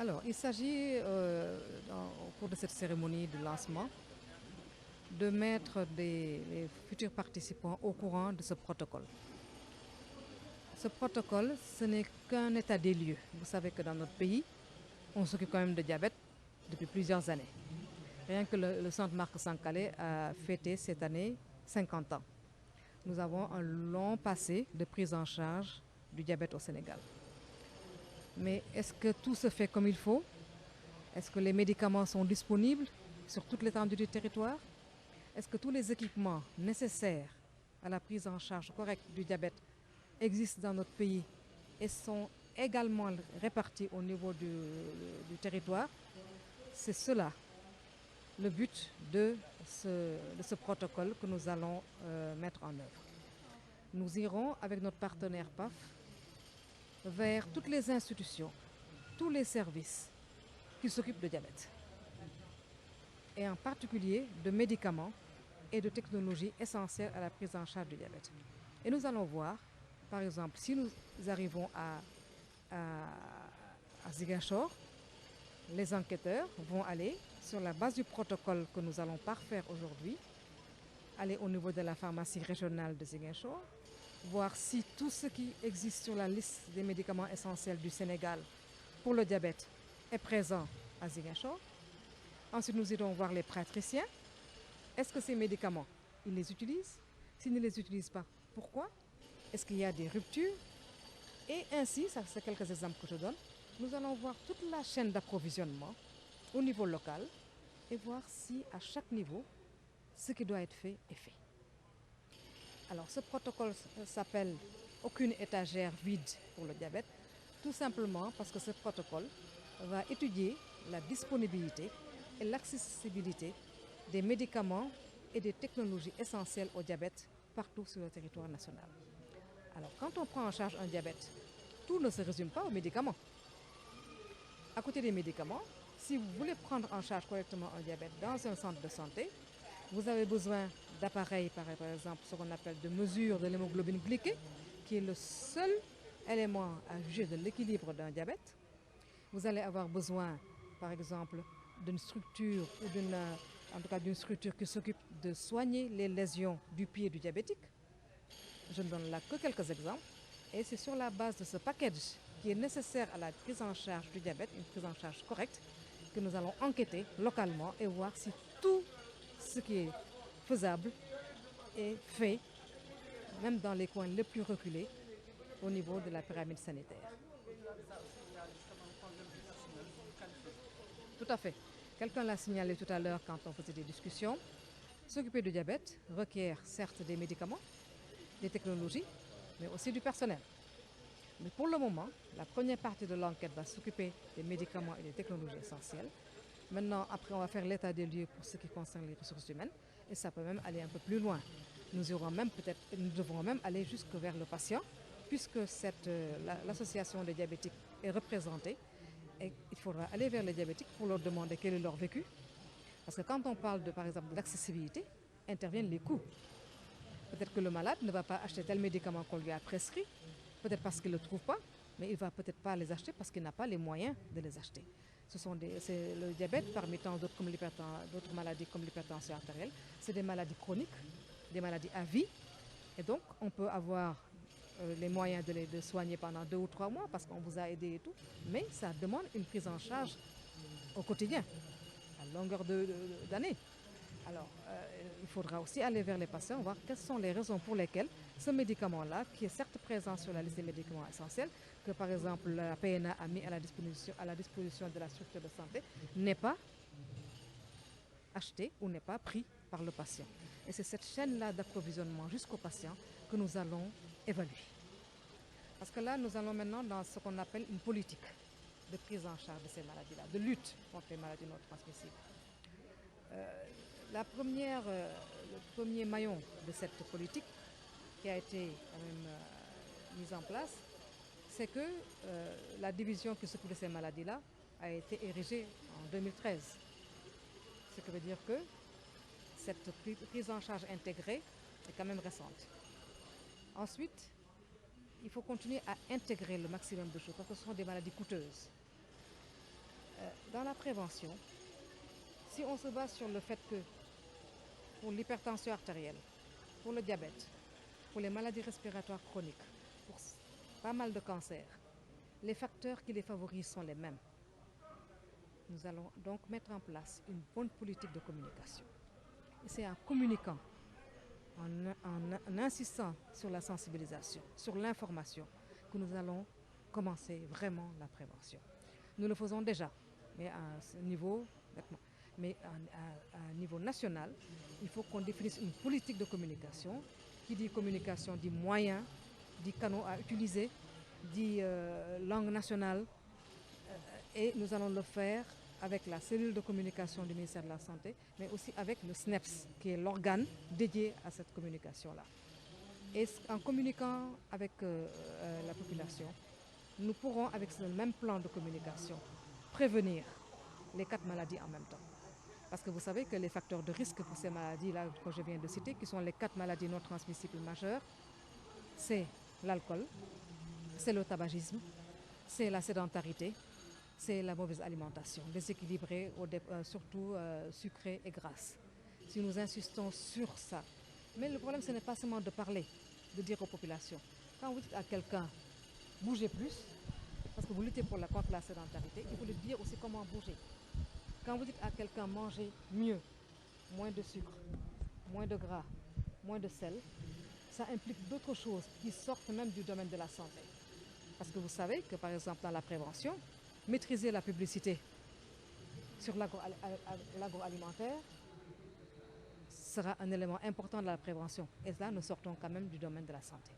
Alors, il s'agit, au cours de cette cérémonie de lancement, de mettre les futurs participants au courant de ce protocole. Ce protocole, ce n'est qu'un état des lieux. Vous savez que dans notre pays, on s'occupe quand même de diabète depuis plusieurs années. Rien que le centre Marc Sankalé a fêté cette année 50 ans. Nous avons un long passé de prise en charge du diabète au Sénégal. Mais est-ce que tout se fait comme il faut? Est-ce que les médicaments sont disponibles sur toute l'étendue du territoire? Est-ce que tous les équipements nécessaires à la prise en charge correcte du diabète existent dans notre pays et sont également répartis au niveau du territoire? C'est cela le but de ce protocole que nous allons mettre en œuvre. Nous irons avec notre partenaire PAF vers toutes les institutions, tous les services qui s'occupent de diabète, et en particulier de médicaments et de technologies essentielles à la prise en charge du diabète. Et nous allons voir, par exemple, si nous arrivons à Ziguinchor, les enquêteurs vont aller, sur la base du protocole que nous allons parfaire aujourd'hui, aller au niveau de la pharmacie régionale de Ziguinchor, voir si tout ce qui existe sur la liste des médicaments essentiels du Sénégal pour le diabète est présent à Ziguinchor. Ensuite, nous irons voir les praticiens. Est-ce que ces médicaments, ils les utilisent? S'ils ne les utilisent pas, pourquoi? Est-ce qu'il y a des ruptures? Et ainsi, ça c'est quelques exemples que je donne, nous allons voir toute la chaîne d'approvisionnement au niveau local et voir si à chaque niveau, ce qui doit être fait est fait. Alors ce protocole s'appelle aucune étagère vide pour le diabète, tout simplement parce que ce protocole va étudier la disponibilité et l'accessibilité des médicaments et des technologies essentielles au diabète partout sur le territoire national. Alors quand on prend en charge un diabète, tout ne se résume pas aux médicaments. À côté des médicaments, si vous voulez prendre en charge correctement un diabète dans un centre de santé, vous avez besoin d'appareils, par exemple, ce qu'on appelle de mesure de l'hémoglobine glyquée, qui est le seul élément à juger de l'équilibre d'un diabète. Vous allez avoir besoin, par exemple, d'une structure ou en tout cas d'une structure qui s'occupe de soigner les lésions du pied du diabétique. Je ne donne là que quelques exemples. Et c'est sur la base de ce package qui est nécessaire à la prise en charge du diabète, une prise en charge correcte, que nous allons enquêter localement et voir si tout ce qui est faisable est fait, même dans les coins les plus reculés, au niveau de la pyramide sanitaire. Tout à fait. Quelqu'un l'a signalé tout à l'heure quand on faisait des discussions. S'occuper du diabète requiert certes des médicaments, des technologies, mais aussi du personnel. Mais pour le moment, la première partie de l'enquête va s'occuper des médicaments et des technologies essentielles. Maintenant, après, on va faire l'état des lieux pour ce qui concerne les ressources humaines, et ça peut même aller un peu plus loin. Nous devrons même aller jusque vers le patient, puisque l'association des diabétiques est représentée, et il faudra aller vers les diabétiques pour leur demander quel est leur vécu. Parce que quand on parle par exemple, d'accessibilité, interviennent les coûts. Peut-être que le malade ne va pas acheter tel médicament qu'on lui a prescrit, peut-être parce qu'il ne le trouve pas, mais il ne va peut-être pas les acheter parce qu'il n'a pas les moyens de les acheter. C'est le diabète, parmi tant d'autres maladies comme l'hypertension artérielle, c'est des maladies chroniques, des maladies à vie. Et donc, on peut avoir les moyens de les soigner pendant 2 ou 3 mois parce qu'on vous a aidé et tout, mais ça demande une prise en charge au quotidien, à longueur d'année. Alors, il faudra aussi aller vers les patients, voir quelles sont les raisons pour lesquelles ce médicament-là, qui est certes présent sur la liste des médicaments essentiels, que par exemple la PNA a mis à la disposition de la structure de santé, n'est pas acheté ou n'est pas pris par le patient. Et c'est cette chaîne-là d'approvisionnement jusqu'au patient que nous allons évaluer. Parce que là, nous allons maintenant dans ce qu'on appelle une politique de prise en charge de ces maladies-là, de lutte contre les maladies non transmissibles. Le premier maillon de cette politique qui a été quand même mise en place, c'est que la division qui s'occupe de ces maladies-là a été érigée en 2013. Ce qui veut dire que cette prise en charge intégrée est quand même récente. Ensuite, il faut continuer à intégrer le maximum de choses parce que ce sont des maladies coûteuses. Dans la prévention, si on se base sur le fait que pour l'hypertension artérielle, pour le diabète, pour les maladies respiratoires chroniques, pour pas mal de cancers, les facteurs qui les favorisent sont les mêmes. Nous allons donc mettre en place une bonne politique de communication. Et c'est en communiquant, en insistant sur la sensibilisation, sur l'information, que nous allons commencer vraiment la prévention. Nous le faisons déjà, mais à ce niveau, mais à un niveau national, il faut qu'on définisse une politique de communication. Qui dit communication dit moyens, dit canaux à utiliser, dit langue nationale. Et nous allons le faire avec la cellule de communication du ministère de la Santé, mais aussi avec le SNEPS, qui est l'organe dédié à cette communication-là. Et en communiquant avec la population, nous pourrons, avec ce même plan de communication, prévenir les 4 maladies en même temps. Parce que vous savez que les facteurs de risque pour ces maladies-là que je viens de citer, qui sont les 4 maladies non transmissibles majeures, c'est l'alcool, c'est le tabagisme, c'est la sédentarité, c'est la mauvaise alimentation, déséquilibrée, surtout sucrée et grasse. Si nous insistons sur ça, mais le problème ce n'est pas seulement de parler, de dire aux populations. Quand vous dites à quelqu'un, bougez plus, parce que vous luttez contre la sédentarité, il faut lui dire aussi comment bouger. Quand vous dites à quelqu'un manger mieux, moins de sucre, moins de gras, moins de sel, ça implique d'autres choses qui sortent même du domaine de la santé. Parce que vous savez que par exemple dans la prévention, maîtriser la publicité sur l'agroalimentaire sera un élément important de la prévention. Et là, nous sortons quand même du domaine de la santé.